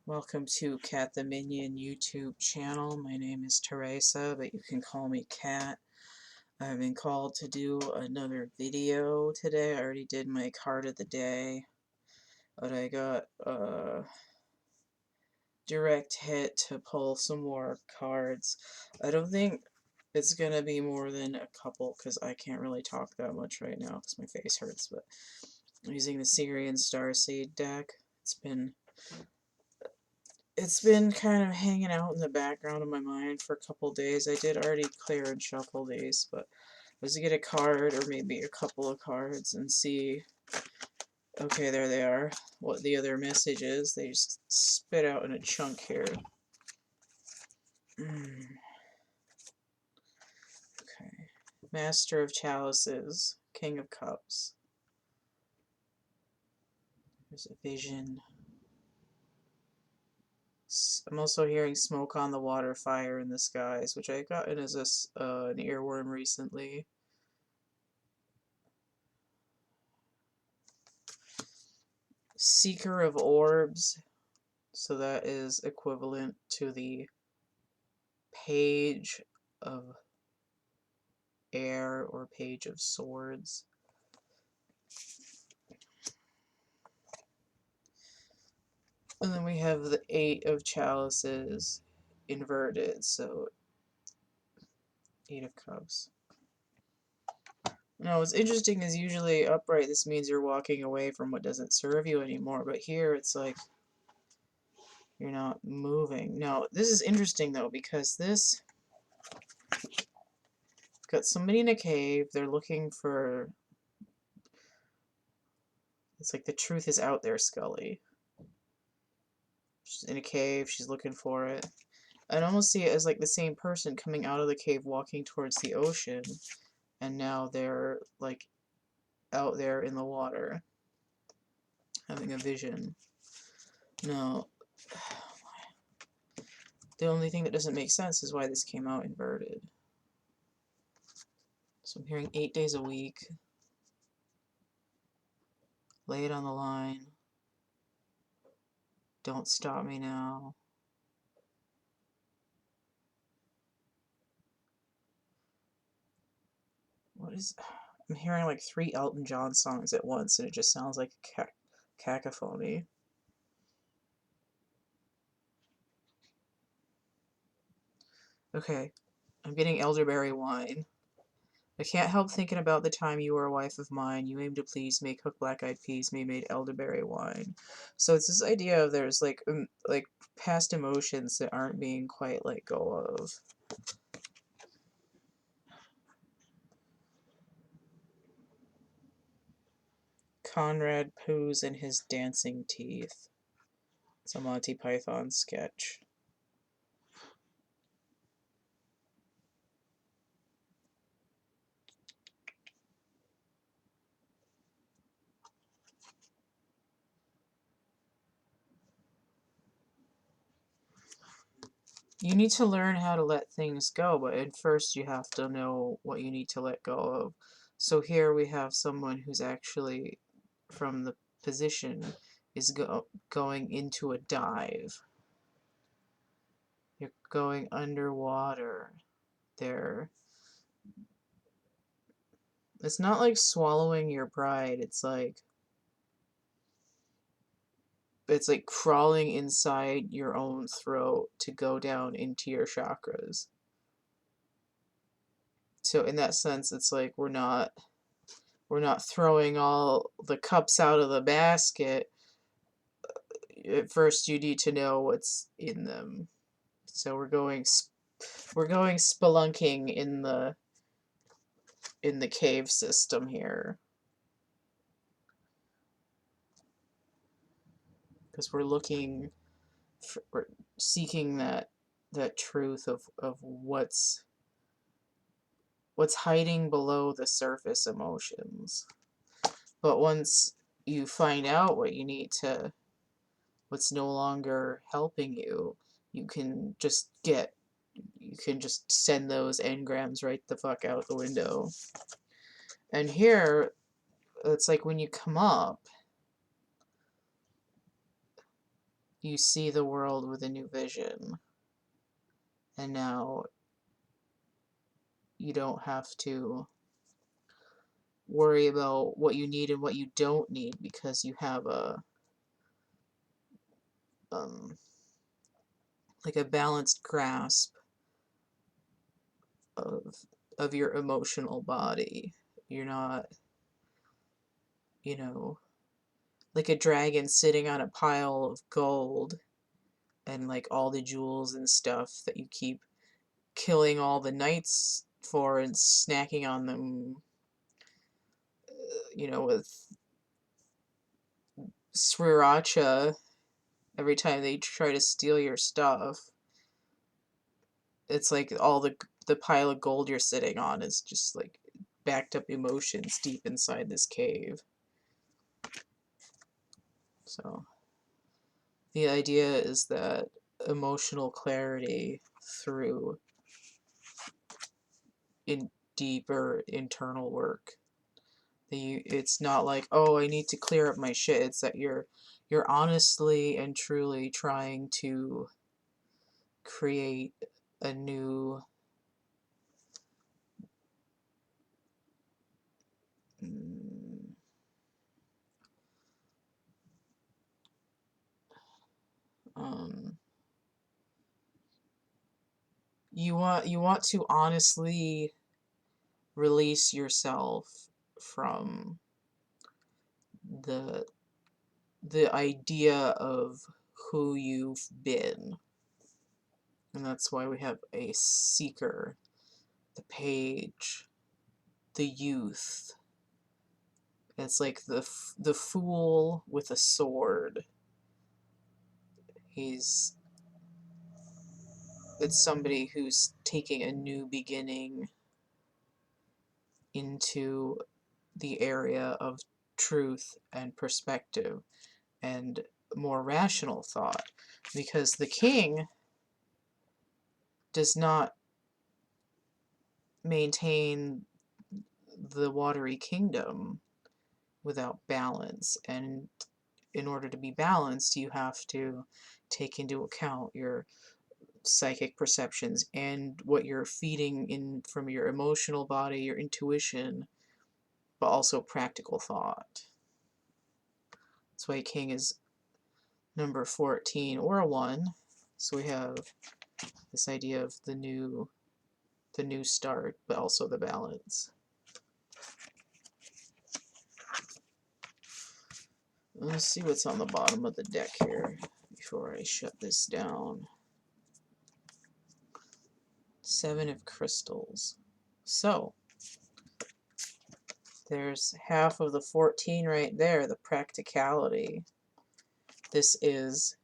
Welcome to CATtheMinion YouTube channel. My name is Teresa, but you can call me Cat. I've been called to do another video today. I already did my card of the day, but I got a direct hit to pull some more cards. I don't think it's gonna be more than a couple because I can't really talk that much right now because my face hurts, but I'm using the Sirian Starseed deck. It's been kind of hanging out in the background of my mind for a couple days. I did already clear and shuffle these, but I was to get a card or maybe a couple of cards and see, okay, there they are, what the other message is. They just spit out in a chunk here. Okay. Master of Chalices, King of Cups. There's a vision. I'm also hearing smoke on the water, fire in the skies, which I got in as an earworm recently. Seeker of Orbs, so that is equivalent to the Page of Air or Page of Swords. And then we have the Eight of Chalices inverted, so Eight of Cups. Now, what's interesting is usually upright, this means you're walking away from what doesn't serve you anymore, but here it's like you're not moving. Now, this is interesting though, because this got somebody in a cave, they're looking for, it's like the truth is out there, Scully. She's in a cave, she's looking for it. I'd almost see it as like the same person coming out of the cave walking towards the ocean, and now they're like out there in the water having a vision. No, the only thing that doesn't make sense is why this came out inverted. So I'm hearing 8 days a week. Lay it on the line. Don't stop me now. What is... I'm hearing like 3 Elton John songs at once, and it just sounds like a cacophony. Okay, I'm getting Elderberry Wine. I can't help thinking about the time you were a wife of mine. You aim to please me, cook black-eyed peas, me made elderberry wine. So it's this idea of there's like past emotions that aren't being quite let go of. Conrad poos in his dancing teeth. It's a Monty Python sketch. You need to learn how to let things go, but at first you have to know what you need to let go of. So here we have someone who's actually, from the position, is going into a dive. You're going underwater. It's not like swallowing your pride, it's like crawling inside your own throat to go down into your chakras. So in that sense, it's like we're not throwing all the cups out of the basket. At first you need to know what's in them. So we're going spelunking in the cave system here. Because we're seeking that truth of what's hiding below the surface emotions. But once you find out what's no longer helping you, you can just send those engrams right the fuck out the window. And here, it's like when you come up, you see the world with a new vision. And now you don't have to worry about what you need and what you don't need because you have a like a balanced grasp of your emotional body. You're not, you know, like a dragon sitting on a pile of gold and like all the jewels and stuff that you keep killing all the knights for and snacking on them, with sriracha every time they try to steal your stuff. It's like all the pile of gold you're sitting on is just like backed up emotions deep inside this cave. So the idea is that emotional clarity through deeper internal work. It's not like, oh, I need to clear up my shit. It's that you're honestly and truly trying to create a new you want to honestly release yourself from the idea of who you've been. And that's why we have a seeker, the page, the youth. It's like the fool with a sword. It's somebody who's taking a new beginning into the area of truth and perspective and more rational thought, because the king does not maintain the watery kingdom without balance, and in order to be balanced you have to take into account your psychic perceptions and what you're feeding in from your emotional body, your intuition, but also practical thought. That's why king is number 14 or a 1. So we have this idea of the new start, but also the balance. Let's see what's on the bottom of the deck here before I shut this down. 7 of crystals. So there's half of the 14 right there, the practicality. This is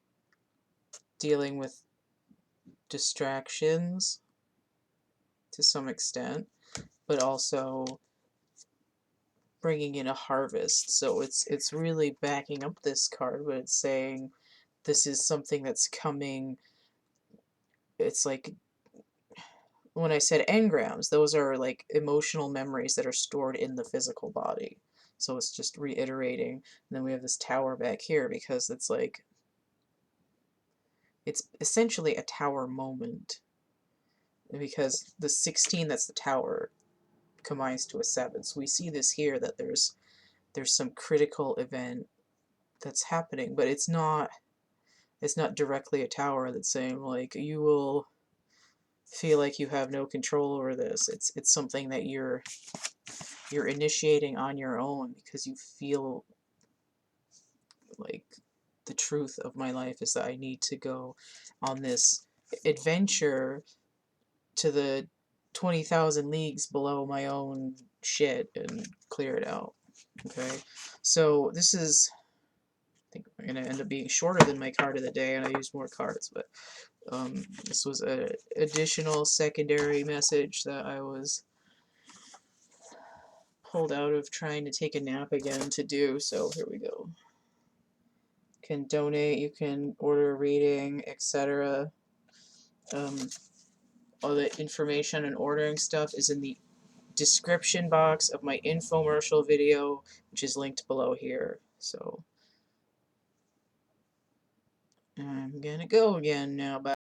dealing with distractions to some extent, but also bringing in a harvest. So it's really backing up this card, but it's saying this is something that's coming. It's like when I said engrams, those are like emotional memories that are stored in the physical body. So it's just reiterating. And then we have this tower back here because it's like, it's essentially a tower moment. Because the 16, that's the tower, combines to a 7. So we see this here, that there's some critical event that's happening, but it's not directly a tower that's saying like you will feel like you have no control over this. It's something that you're initiating on your own because you feel like the truth of my life is that I need to go on this adventure to the 20,000 leagues below my own shit and clear it out. Okay, so this is, I think I'm going to end up being shorter than my card of the day, and I use more cards, but this was an additional secondary message that I was pulled out of trying to take a nap again to do, so here we go. You can donate, you can order a reading, etc. All the information and ordering stuff is in the description box of my infomercial video, which is linked below here. So I'm gonna go again now. Bye.